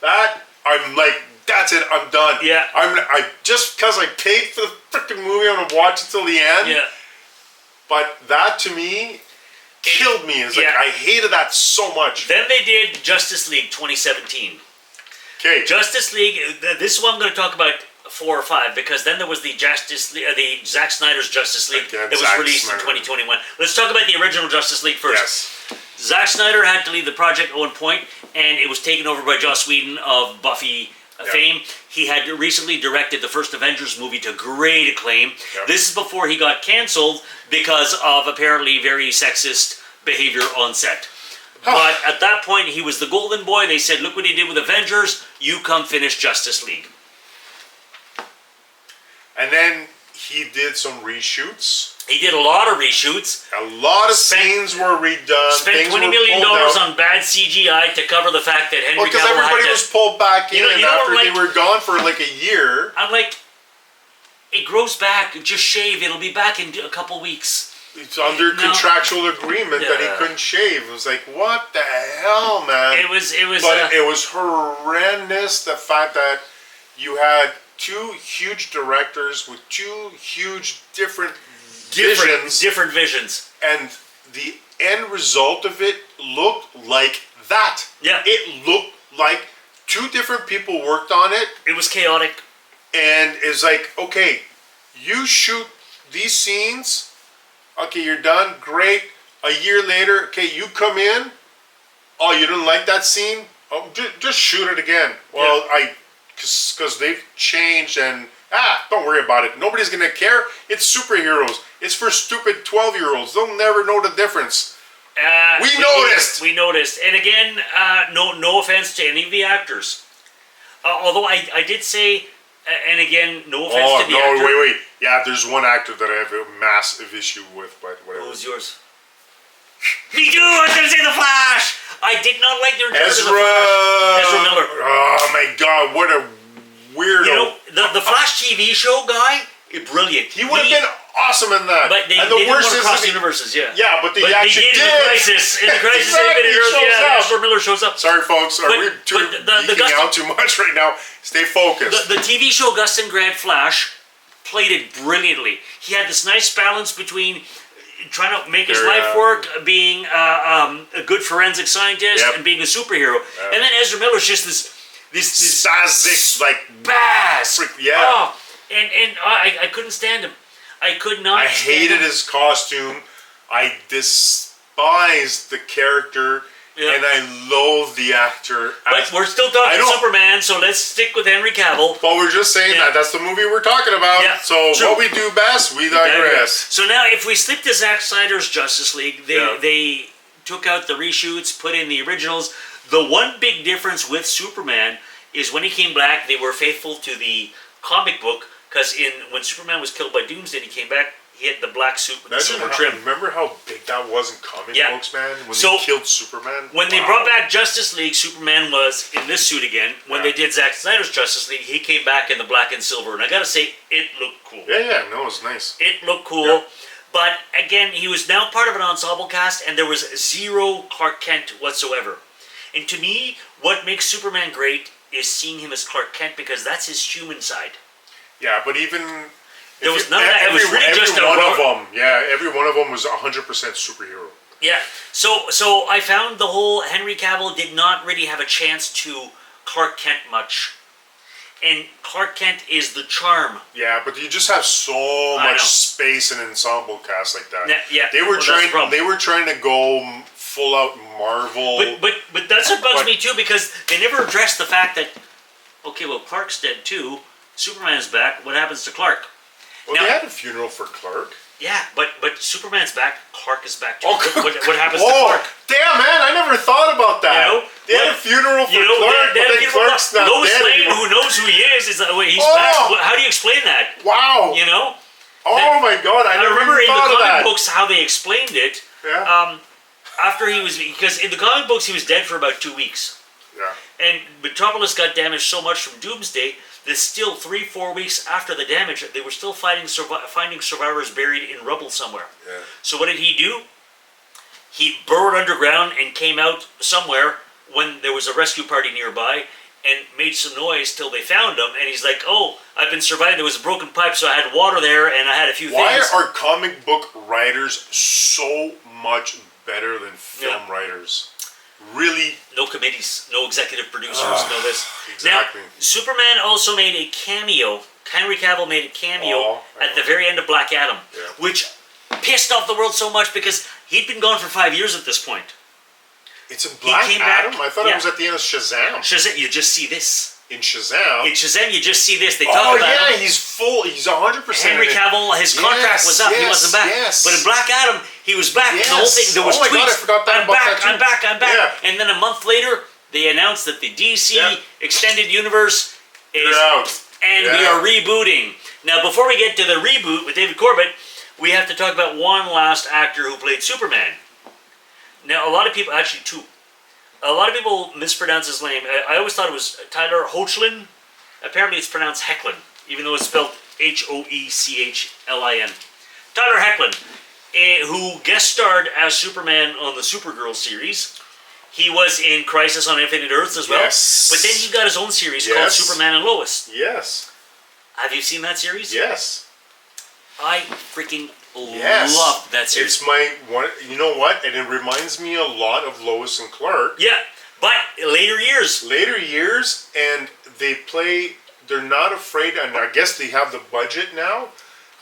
That I'm like, that's it. I'm done. Yeah. I just because I paid for the freaking movie, I'm gonna watch it till the end. Yeah. But that to me killed me. It's like I hated that so much. Then they did Justice League 2017. Okay. Justice League. This is what I'm going to talk about 4 or 5, because then there was the the Zack Snyder's Justice League that was released in 2021. Let's talk about the original Justice League first. Yes. Zack Snyder had to leave the project at one point, and it was taken over by Joss Whedon of Buffy fame. He had recently directed the first Avengers movie to great acclaim. This is before he got canceled because of apparently very sexist behavior on set. But at that point, he was the golden boy. They said, look what he did with Avengers. You come finish Justice League. And then he did some reshoots. He did a lot of reshoots. A lot of scenes were redone. Spent $20 million on bad CGI to cover the fact that Henry Cavill because everybody was pulled back in after they were gone for like a year. I'm like, it grows back. Just shave. It'll be back in a couple weeks. It's under contractual agreement that he couldn't shave. It was like, what the hell, man? It was. But it was horrendous. The fact that you had two huge directors with two huge different visions, and the end result of it looked like that. Yeah, it looked like two different people worked on it. It was chaotic, and it's like, okay, you shoot these scenes. Okay, you're done. Great. A year later, okay, you come in. Oh, you didn't like that scene? Oh, just shoot it again. Well, because they've changed and don't worry about it. Nobody's gonna care. It's superheroes. It's for stupid 12-year-olds. They'll never know the difference. We noticed. We noticed. And again, no offense to any of the actors. Although I did say, and again, no offense to the actor. Wait. Yeah, there's one actor that I have a massive issue with, but whatever. What was yours? Me too! I was gonna say The Flash! I did not like their Ezra Miller. Oh my God, what a weirdo. You know, the Flash TV show guy, brilliant. He would have been awesome in that. But they and didn't want to cross universes, Yeah, but they actually did. In Crisis. In the Crisis Ezra Miller shows up. Sorry, folks. We're geeking out too much right now. Stay focused. The TV show Gus and Grant Flash played it brilliantly. He had this nice balance between trying to make his life work, being a good forensic scientist, and being a superhero. And then Ezra Miller's just this Sazik, like bass. Yeah. And I couldn't stand him. I could not. I hated his costume. I despised the character. Yeah. And I loathe the actor. But we're still talking Superman, so let's stick with Henry Cavill. But we're just saying that's the movie we're talking about. Yeah, so what we do best, we digress. So now, if we slip to Zack Snyder's Justice League, they took out the reshoots, put in the originals. The one big difference with Superman is when he came back, they were faithful to the comic book, because when Superman was killed by Doomsday and he came back, he had the black suit with the silver trim. Remember how big that was in comic books, man? When So, they killed Superman? When they brought back Justice League, Superman was in this suit again. When they did Zack Snyder's Justice League, he came back in the black and silver. And I gotta say, it looked cool. Yeah, no, it was nice. It looked cool. Yeah. But again, he was now part of an ensemble cast, and there was zero Clark Kent whatsoever. And to me, what makes Superman great is seeing him as Clark Kent, because that's his human side. Yeah, but even... There was none of that. It was really just every one of them. Yeah, every one of them was 100% superhero. Yeah. So I found the whole Henry Cavill did not really have a chance to Clark Kent much. And Clark Kent is the charm. Yeah, but you just have so much space in an ensemble cast like that. Yeah. They were trying to go full out Marvel. But that's what bugs me too, because they never addressed the fact that, okay, well, Clark's dead too. Superman's back. What happens to Clark? Well, they had a funeral for Clark. Yeah, but Superman's back. Clark is back too. Oh, what happens to Clark? Damn, man, I never thought about that. They had a funeral for Clark, but then Clark's not Lois dead Lane, anymore. who knows who he is like, wait, he's back. How do you explain that? Wow. You know? Oh my God, I never remember even in the thought of comic that. books how they explained it. Yeah. After he was, because in the comic books he was dead for about 2 weeks. Yeah. And Metropolis got damaged so much from Doomsday that still 3-4 weeks after the damage, they were still finding survivors buried in rubble somewhere. Yeah. So what did he do? He burrowed underground and came out somewhere when there was a rescue party nearby and made some noise till they found him. And he's like, oh, I've been surviving. There was a broken pipe, so I had water there and I had a few things. Why are comic book writers so much better than film writers? Really? No committees, no executive producers, no this. Exactly. Now, Superman also made a cameo. Henry Cavill made a cameo at the very end of Black Adam, which pissed off the world so much because he'd been gone for 5 years at this point. It's in Black Adam? I thought it was at the end of Shazam. Shazam, you just see this. In Shazam? In Shazam, you just see this. They talk about him. He's 100%. Henry Cavill, his contract was up. He wasn't back. But in Black Adam, he was back. The whole thing, there was tweets. God, I forgot that I'm back. Yeah. And then a month later, they announced that the DC Extended Universe is out. And we are rebooting. Now, before we get to the reboot with David Corbett, we have to talk about one last actor who played Superman. Now, a lot of people, actually two. A lot of people mispronounce his name. I always thought it was Tyler Hoechlin. Apparently it's pronounced Hecklin, even though it's spelled Hoechlin. Tyler Hecklin, who guest starred as Superman on the Supergirl series. He was in Crisis on Infinite Earths as well. Yes. But then he got his own series called Superman and Lois. Yes. Have you seen that series? Yes. I freaking loved that series. It's my one. You know what? And it reminds me a lot of Lois and Clark. Yeah, but later years. Later years, and they play. They're not afraid, and I guess they have the budget now.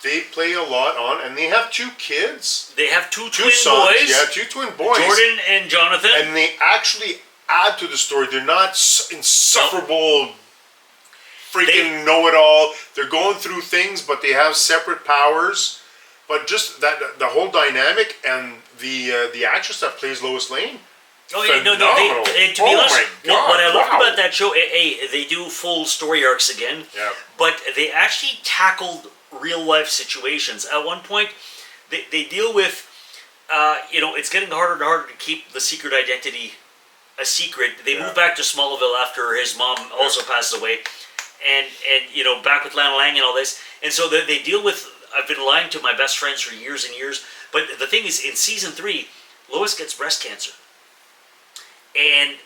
They play a lot on, and they have 2 kids. They have two twin sons. boys. Yeah, 2 twin boys. Jordan and Jonathan. And they actually add to the story. They're not insufferable. Freaking know-it-all. They're going through things, but they have separate powers. But just that, the whole dynamic, and the actress that plays Lois Lane. Oh yeah, no. To be honest, what I loved about that show, they do full story arcs again. Yeah. But they actually tackled real life situations. At one point, they deal with, it's getting harder and harder to keep the secret identity a secret. They move back to Smallville after his mom also passes away. And back with Lana Lang and all this. And so they deal with, I've been lying to my best friends for years and years. But the thing is, in season 3, Lois gets breast cancer. And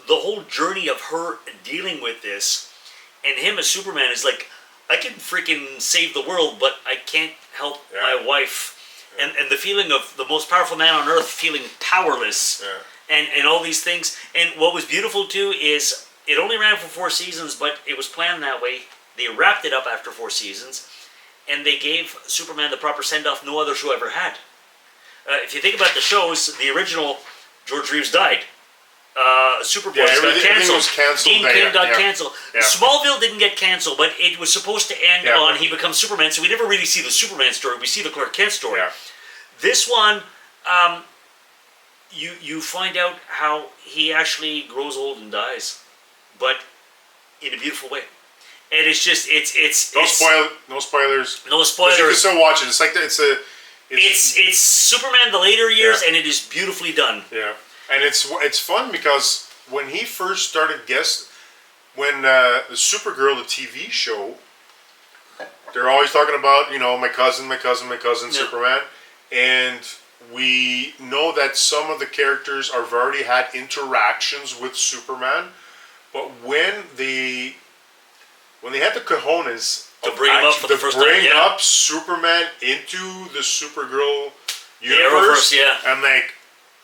the whole journey of her dealing with this, and him as Superman is like, I can freaking save the world, but I can't help my wife. And the feeling of the most powerful man on earth feeling powerless. And all these things. And what was beautiful too is, it only ran for 4 seasons, but it was planned that way. They wrapped it up after 4 seasons, and they gave Superman the proper send-off no other show ever had. If you think about the shows, the original, George Reeves died. Superboy got canceled. Dean Cain got canceled. Smallville didn't get canceled, but it was supposed to end on he becomes Superman, so we never really see the Superman story. We see the Clark Kent story. This one, you find out how he actually grows old and dies, but in a beautiful way. And it's just it's No it's spoilers. no 'Cause you can spoilers. still watch it. It's like It's Superman the later years, Yeah. and it is beautifully done. yeah, and it's fun because when he first started when the Supergirl, the TV show, they're always talking about my cousin, Yeah. Superman, and we know that some of the characters have already had interactions with Superman, but when they had the cojones To bring him up for the first time, bring yeah. up Superman into the Supergirl The universe, Arrowverse, yeah. I'm like,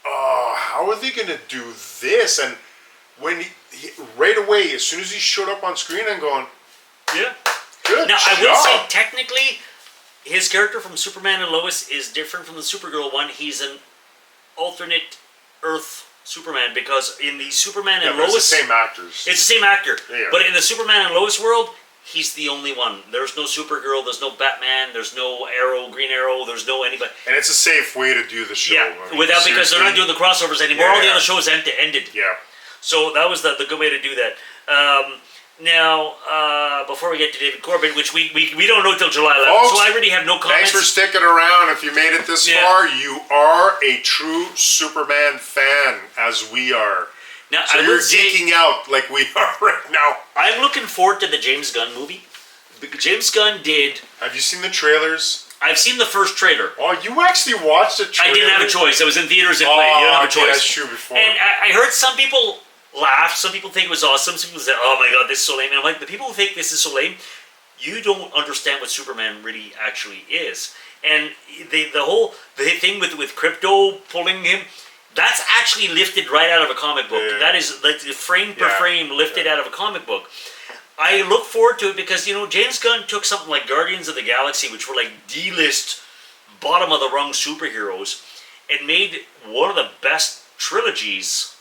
oh, how are they gonna do this? And when he right away, as soon as he showed up on screen, I'm going, Yeah. good Now, job. I will say, technically, his character from Superman and Lois is different from the Supergirl one. He's an alternate Earth Superman, because in the Superman yeah, and but it's Lois, the same actors. it's the same actor. Yeah. But in the Superman and Lois world, he's the only one. There's no Supergirl. There's no Batman. There's no Arrow, Green Arrow. There's no anybody. And it's a safe way to do the show. Yeah, I mean, because they're not seriously. doing the crossovers anymore. Yeah, All the yeah. other shows ended. Yeah. So that was the good way to do that. Now, before we get to David Corbin, which we don't know till July 11th, Folks, so I really have no comments. Thanks for sticking around. If you made it this Yeah. far, you are a true Superman fan, as we are. Now, So I you're will say, geeking out like we are right now. I'm looking forward to the James Gunn movie. James Gunn did. Have you seen the trailers? I've seen the first trailer. Oh, you actually watched the trailer? I didn't have a choice. I was in theaters and played. You don't have a okay, choice. that's true before. And I heard some people laugh. Some people think it was awesome. Some people say, "Oh my god, this is so lame." And I'm like, the people who think this is so lame, you don't understand what Superman really actually is. And the whole thing with Crypto pulling him, that's actually lifted right out of a comic book. Yeah. That is like frame per Yeah. frame lifted out of a comic book. I look forward to it because James Gunn took something like Guardians of the Galaxy, which were like D-list, bottom of the rung superheroes, and made one of the best trilogies.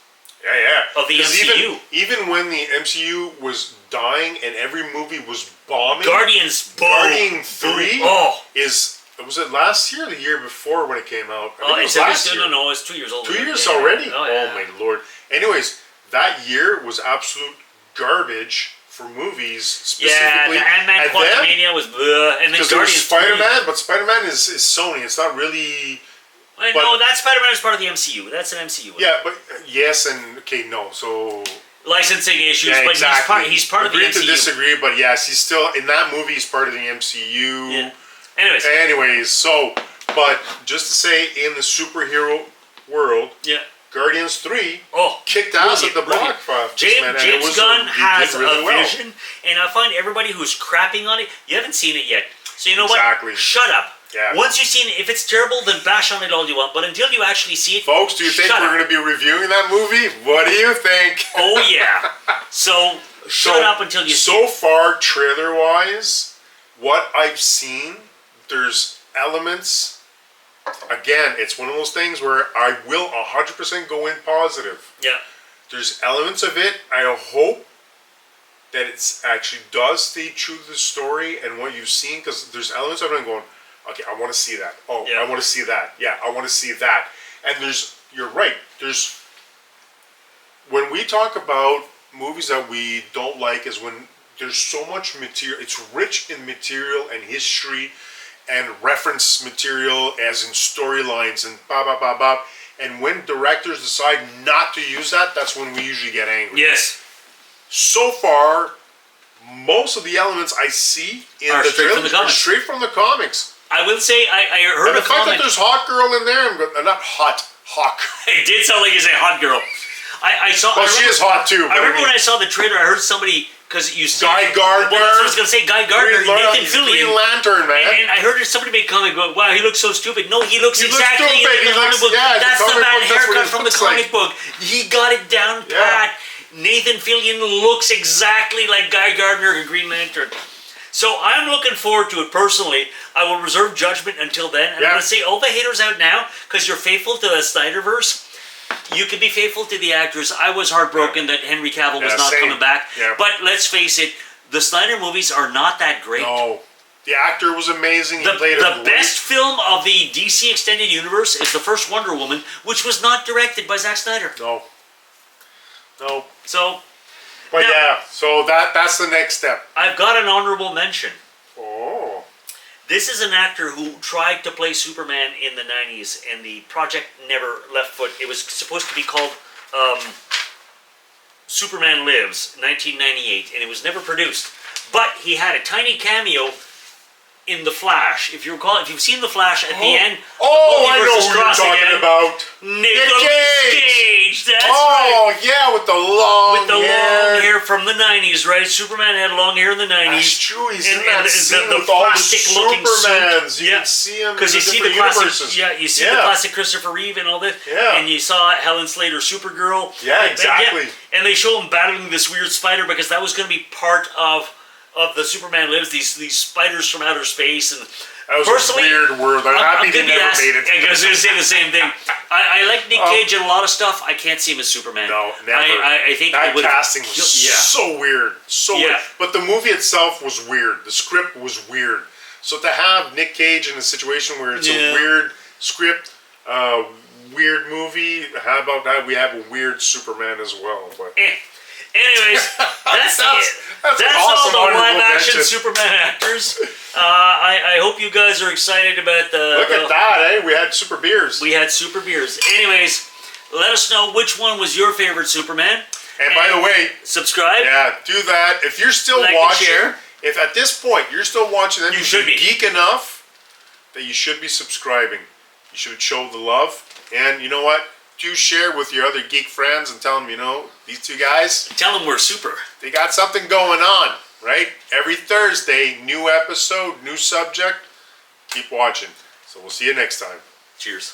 Yeah. Of the 'Cause MCU. Even when the MCU was dying and every movie was bombing, Guardians, Guardian 3 Oh, was it last year or the year before when it came out? I think it was it's last year. no, it's 2 years old. 2 years Yeah. already? Oh, yeah. my lord. Anyways, that year was absolute garbage for movies Yeah, specifically. the Ant-Man and then, Quantumania was bleh, and then because there was Guardians 3. Spider-Man, but Spider-Man is Sony. It's not really... Well, but- no, that Spider-Man is part of the MCU. That's an MCU. Yeah, but yes and... Okay, no, so... Licensing issues, Yeah, but exactly. he's part of the Agree MCU. to disagree, but yes, he's still... In that movie, he's part of the MCU. Yeah. Anyways, But just to say, in the superhero world, yeah. Guardians 3 Oh, kicked ass at the brilliant. box office. James, man, and it James was Gunn he did has really a well. vision, and I find everybody who's crapping on it, you haven't seen it yet. So you know Exactly. what? Shut up. Yeah. Once you've seen it, if it's terrible, then bash on it all you want. But until you actually see it, Folks, do you think shut we're up. going to be reviewing that movie? What do you think? Oh yeah. So shut up until you see So it. far, trailer-wise, what I've seen, there's elements. Again, it's one of those things where I will 100% go in positive. Yeah. There's elements of it. I hope that it's actually does stay true to the story and what you've seen, because there's elements of it I'm going, okay, I want to see that. Oh, Yeah. I want to see that. Yeah, I want to see that. And you're right. When we talk about movies that we don't like is when there's so much material. It's rich in material and history and reference material, as in storylines and blah, blah, blah, blah. And when directors decide not to use that, that's when we usually get angry. Yes. So far, most of the elements I see in Are the straight from the trailers are comics. straight from the comics. I will say I heard And a the fact that comment. there's Hawk Girl in there, not hot, Hawk. It did sound like you say hot girl. I saw. Well, I she remember- is hot too. I remember when I saw the trailer, I heard somebody, because you see Guy Gardner. Well, that's what I was gonna say. Guy Gardner, Nathan Fillion. Green Lantern, man. And I heard somebody make a comment going, "Wow, he looks so stupid." No, he looks He looks exactly stupid. like He the comic looks- book. yeah, the That's the comic bad book, that's what haircut he from the looks comic like. book. He got it down Yeah. pat. Nathan Fillion looks exactly like Guy Gardner and Green Lantern. So I'm looking forward to it personally. I will reserve judgment until then. And Yeah. I'm going to say all the haters out now, because you're faithful to the Snyderverse. You can be faithful to the actors. I was heartbroken that Henry Cavill was Yeah, not same. coming back. Yeah. But let's face it, the Snyder movies are not that great. No. The actor was amazing. He played The best film of the DC Extended Universe is the first Wonder Woman, which was not directed by Zack Snyder. No. So, But Now- yeah, so that's the next step. I've got an honorable mention. Oh. This is an actor who tried to play Superman in the 90s, and the project never left foot. It was supposed to be called Superman Lives, 1998, and it was never produced. But he had a tiny cameo in The Flash. If you recall, if you've seen The Flash, at the end, Oh, the I know multiverse is who you're crossing talking again. about. Nicolas Cage. That's right. Oh, yeah, with the long With the hair. long hair from the 90s, right? Superman had long hair in the 90s. That's true. He's in And that the scene with all the plastic-looking Supermans. suit. You Yeah. can see him in Because the you see the different classic, universes. you see the classic Christopher Reeve and all that, Yeah. and you saw Helen Slater, Supergirl. Yeah, And- exactly. And they show him battling this weird spider because that was going to be part of the Superman Lives. These spiders from outer space, and That was personally, a weird world. I'm happy they gonna be never asked- made it. I was going to say the same thing. I like Nick Cage in a lot of stuff. I can't see him as Superman. No, never. I think that it would've- casting was so weird. So weird. Yeah. But the movie itself was weird. The script was weird. So to have Nick Cage in a situation where it's a weird script, weird movie, how about that? We have a weird Superman as well. But Anyways, that's awesome all the honorable live-action mention. Superman actors. I hope you guys are excited about the. Look at that, eh? We had super beers. We had super beers. Anyways, let us know which one was your favorite Superman. And by the way, Subscribe. yeah, do that. If you're still Like and watching, share. if at this point you're still watching, then You should be. geek enough that you should be subscribing. You should show the love. And you know what? Do share with your other geek friends and tell them, these two guys, Tell them we're super. they got something going on, right? Every Thursday, new episode, new subject. Keep watching. So we'll see you next time. Cheers.